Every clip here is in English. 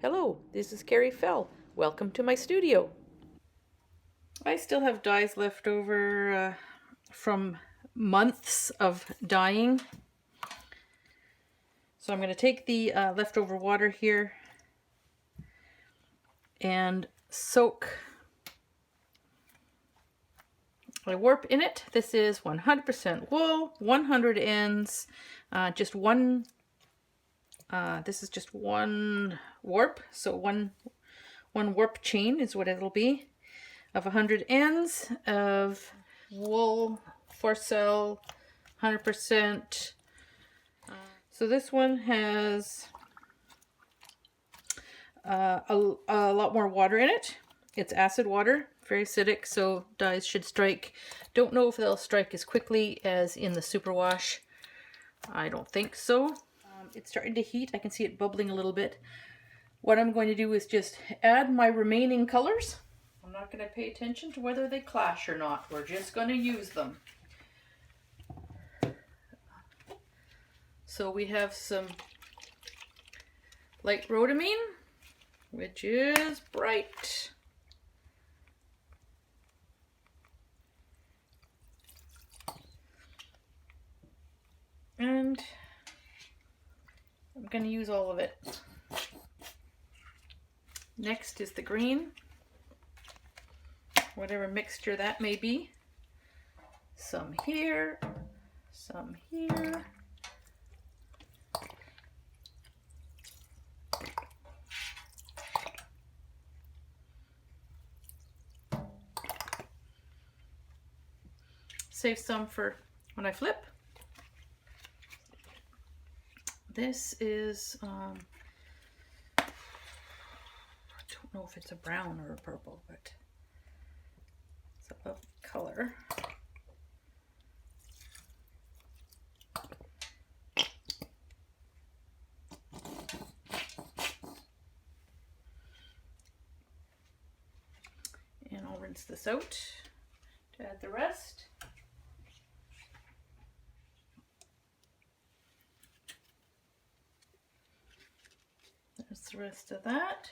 Hello, this is Carrie Fell. Welcome to my studio. I still have dyes left over from months of dyeing. So I'm going to take the leftover water here and soak my warp in it. This is 100% wool, 100 ends, just one, this is just one warp, so one warp chain is what it'll be, of 100 ends of wool, 4-cell, 100%. So this one has a lot more water in it. It's acid water, very acidic, so dyes should strike. Don't know if they'll strike as quickly as in the superwash. I don't think so. It's starting to heat. I can see it bubbling a little bit. What I'm going to do is just add my remaining colors. I'm not going to pay attention to whether they clash or not. We're just going to use them. So we have some light rhodamine, which is bright. And I'm going to use all of it. Next is the green, whatever mixture that may be. Some here, some here. Save some for when I flip. This is, I don't know if it's a brown or a purple, but it's a lovely color. And I'll rinse this out to add the rest. There's the rest of that.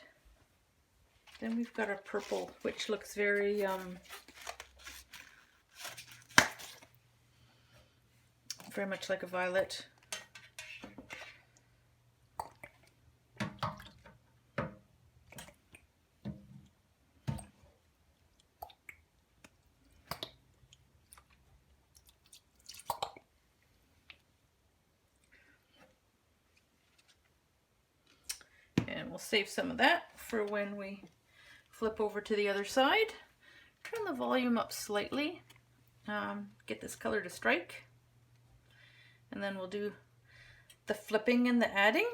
Then we've got a purple, which looks very very much like a violet. And we'll save some of that for when we flip over to the other side. Turn the volume up slightly, get this color to strike, and then we'll do the flipping and the adding.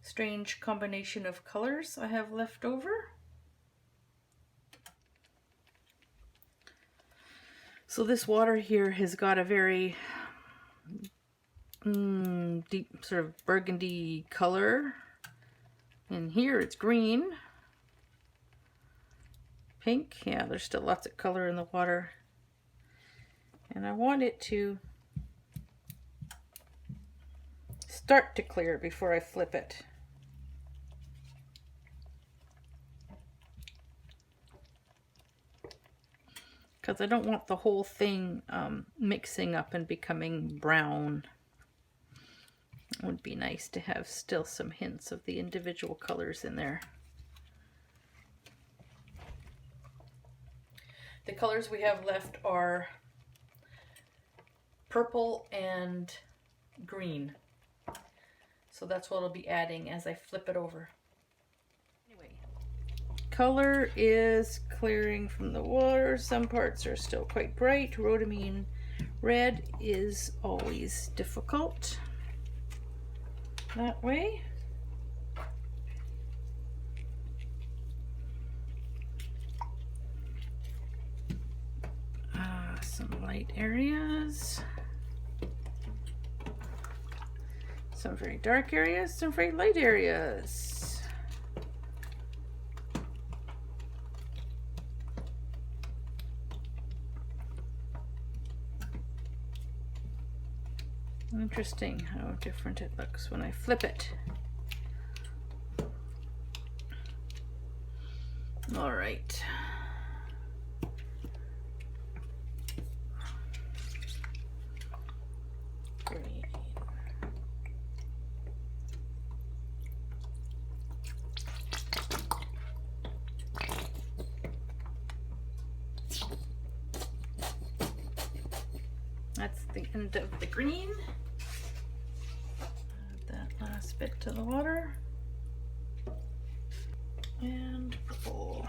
Strange combination of colors I have left over. So this water here has got a very deep sort of burgundy color. And here it's green. Pink, yeah, there's still lots of color in the water. And I want it to start to clear before I flip it. Because I don't want the whole thing mixing up and becoming brown. It would be nice to have still some hints of the individual colors in there. The colors we have left are purple and green. So that's what I'll be adding as I flip it over. Anyway, color is clearing from the water. Some parts are still quite bright. Rhodamine red is always difficult that way. Some light areas, some very dark areas, some very light areas. Interesting how different it looks when I flip it. All right. Green. That's the end of the green. Add that last bit to the water. And purple.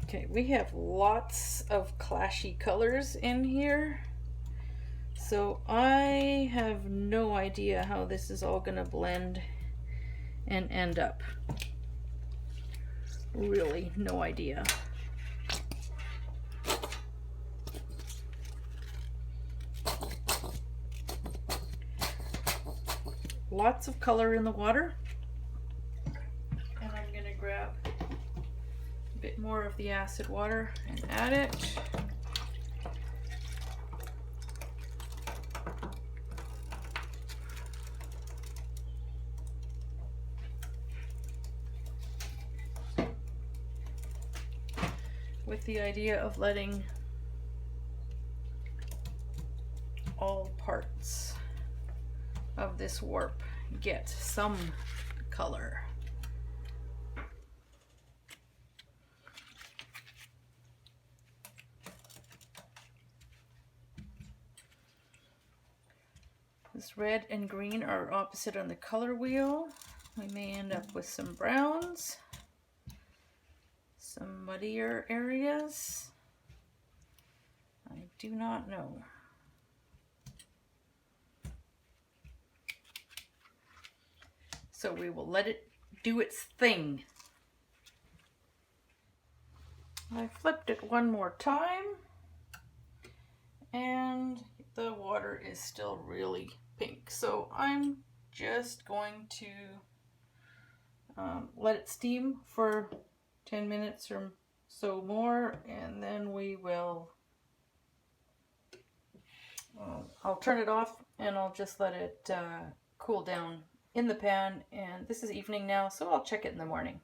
Okay, we have lots of clashy colors in here. So I have no idea how this is all gonna blend and end up. Really, no idea. Lots of color in the water. And I'm gonna grab a bit more of the acid water and add it. With the idea of letting all parts of this warp get some color. This red and green are opposite on the color wheel. We may end up with some browns, some muddier areas. I do not know. So we will let it do its thing. I flipped it one more time and the water is still really pink. So I'm just going to let it steam for 10 minutes or so more, and then we will I'll turn it off and I'll just let it cool down in the pan. And this is evening now, so I'll check it in the morning.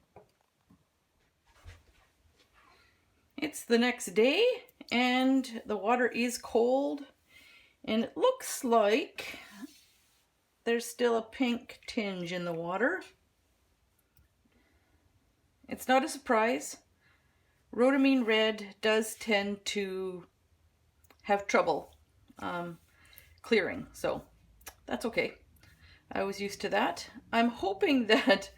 It's the next day and the water is cold, and it looks like there's still a pink tinge in the water. It's not a surprise. Rhodamine red does tend to have trouble clearing, so that's okay. I was used to that. I'm hoping that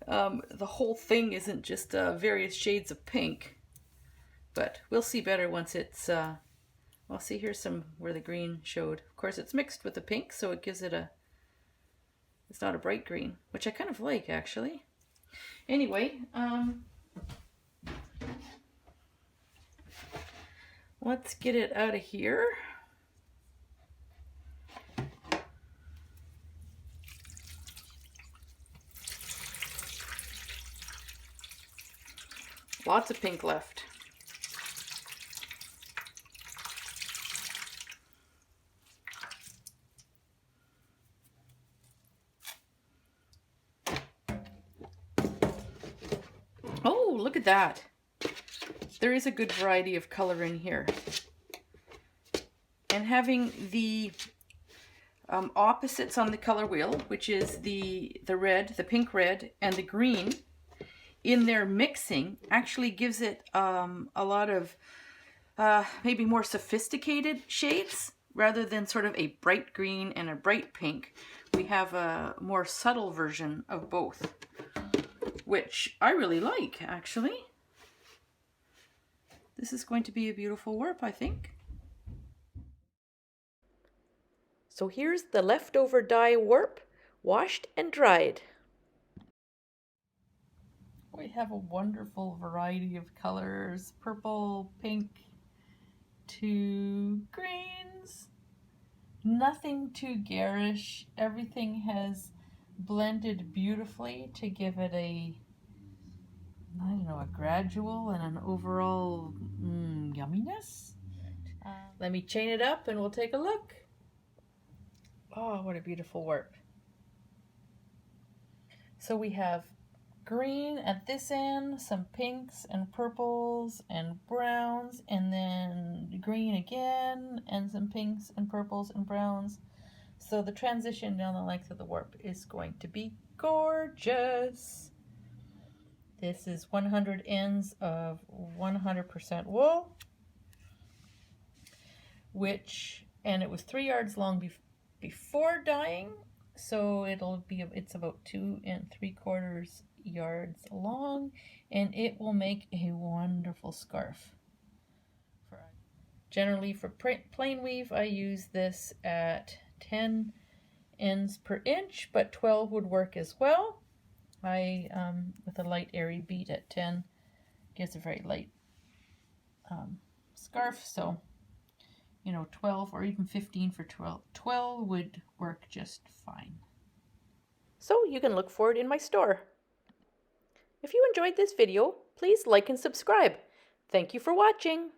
the whole thing isn't just various shades of pink, but we'll see better once it's well, see, here's some where the green showed. Of course, it's mixed with the pink, so it gives it it's not a bright green, which I kind of like, actually. Anyway, let's get it out of here. Lots of pink left. Oh, look at that. There is a good variety of color in here. And having the opposites on the color wheel, which is the red, the pink red, and the green, in their mixing actually gives it a lot of maybe more sophisticated shades rather than sort of a bright green and a bright pink. We have a more subtle version of both, which I really like, actually. This is going to be a beautiful warp, I think. So here's the leftover dye warp, washed and dried. We have a wonderful variety of colors: purple, pink, to greens. Nothing too garish. Everything has blended beautifully to give it a, I don't know, a gradual and an overall yumminess. Let me chain it up and we'll take a look. Oh, what a beautiful warp. So we have green at this end, some pinks and purples and browns, and then green again, and some pinks and purples and browns. So the transition down the length of the warp is going to be gorgeous. This is 100 ends of 100% wool, and it was 3 yards long before dyeing, so it's about 2 3/4 yards long, and it will make a wonderful scarf. Generally for plain weave, I use this at 10 ends per inch, but 12 would work as well. With a light airy bead at 10 gives a very light scarf, so 12 or even 15 for 12 would work just fine. So you can look for it in my store. If you enjoyed this video, please like and subscribe. Thank you for watching.